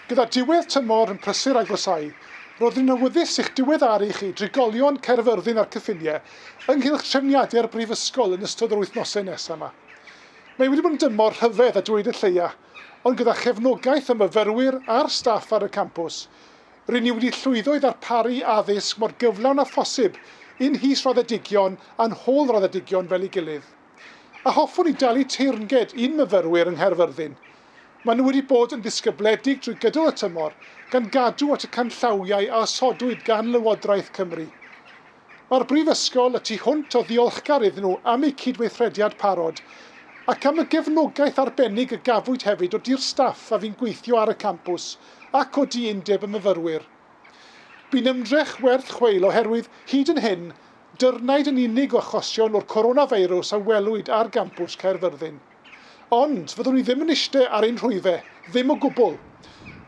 Gyda diwedd tymor yn prysur agosau, roedd yn awyddus i'ch diweddaru chi drigolion Caerfyrddin a'r cyffiniau ynghylch trefniadau'r brifysgol yn ystod yr wythnosau nesaf yma. Mae wedi bod yn dymor rhyfedd a dweud y lleia, ond gyda chefnogaeth y myfyrwyr a'r staff ar y campws, rydyn ni wedi llwyddo i ddarparu addysg mor gyflawn â phosib un hys raddedigion a'n hôl raddedigion fel ei gilydd. A hoffwn i dalu teyrnged un myfyrwyr yng Nghaerfyrddin. Maen nhw wedi bod yn ddisgybledig drwy gydol y tymor gan gadw at y canllawiau a osodwyd gan Lywodraeth Cymru. Mae'r brifysgol y tu hwnt o ddiolchgar iddyn nhw am eu cydweithrediad parod ac am y gefnogaeth arbennig y gafwyd hefyd o dir staff a fi'n gweithio ar y campws ac o di-undeb y myfyrwyr. Bu'n ymdrech werth chweil oherwydd hyd yn hyn dyrnaid yn unig o achosion o'r coronafeirws a welwyd ar gampws Caerfyrddin. Ond fyddwn ni ddim yn eistedd ar ein rhwyfau, ddim o gwbl.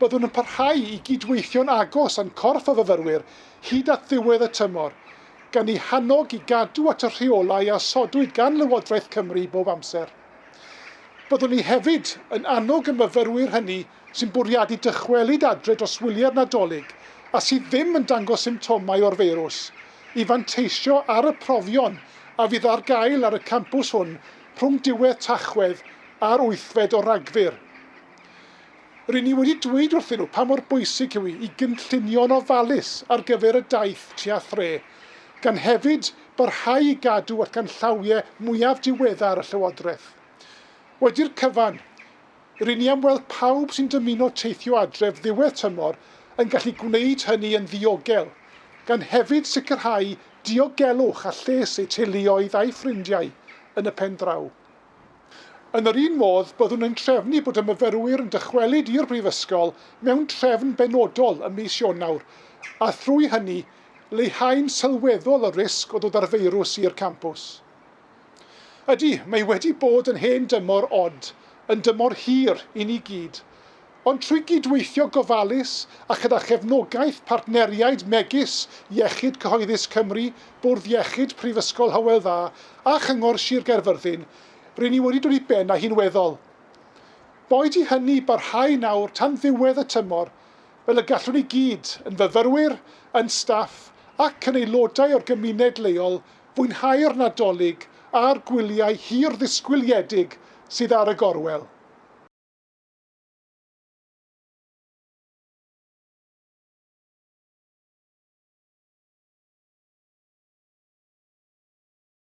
Byddwn yn parhau i gydweithio'n agos yn corff y fyfyrwyr hyd at ddiwedd y tymor, gan ei hannog i gadw at y rheolau a sodwyd gan Lywodraeth Cymru bob amser. Byddwn ni hefyd yn annog y myfyrwyr hynny sy'n bwriadu dychwelyd adre dros wyliau'r Nadolig a sydd ddim yn dangos symptomau o'r feirws, i fanteisio ar y profion a fydd ar gael ar y campws hwn rhwng diwedd Tachwedd a'r 8fed o Ragfyr. Rydyn ni wedi dweud wrthyn nhw pa mor bwysig yw i gynllunio'n ofalus ar gyfer y daith tua thre, gan hefyd barhau i gadw at ganllawiau mwyaf diweddar y Llywodraeth. Wedi'r cyfan, rydyn ni am weld pawb sy'n dymuno teithio adref ddiwedd tymor yn gallu gwneud hynny yn ddiogel, gan hefyd sicrhau diogelwch a lles eu teuluoedd a'i ffrindiau yn y pen draw. Yn yr un modd, byddwn yn trefnu bod y myfyrwyr yn dychwelyd i'r brifysgol mewn trefn benodol ym mis Ionawr, a thrwy hynny leihau'n sylweddol y risg o ddod â'r feirws i'r campws. Ydy, mae wedi bod yn hen dymor od, yn dymor hir i ni gyd, ond trwy gydweithio gofalus a gyda chefnogaeth partneriaid megis Iechyd Cyhoeddus Cymru, Bwrdd Iechyd Prifysgol Hywel Dda a Chyngor Sir Gâr, rydyn ni wedi dod i ben a hinweddol. Boed i hynny barhau nawr tan ddiwedd y tymor, fel y gallwn ni gyd yn fyfyrwyr, yn staff ac yn aelodau o'r gymuned leol fwynhau'r Nadolig a'r gwyliau hir ddisgwyliedig sydd ar y gorwel.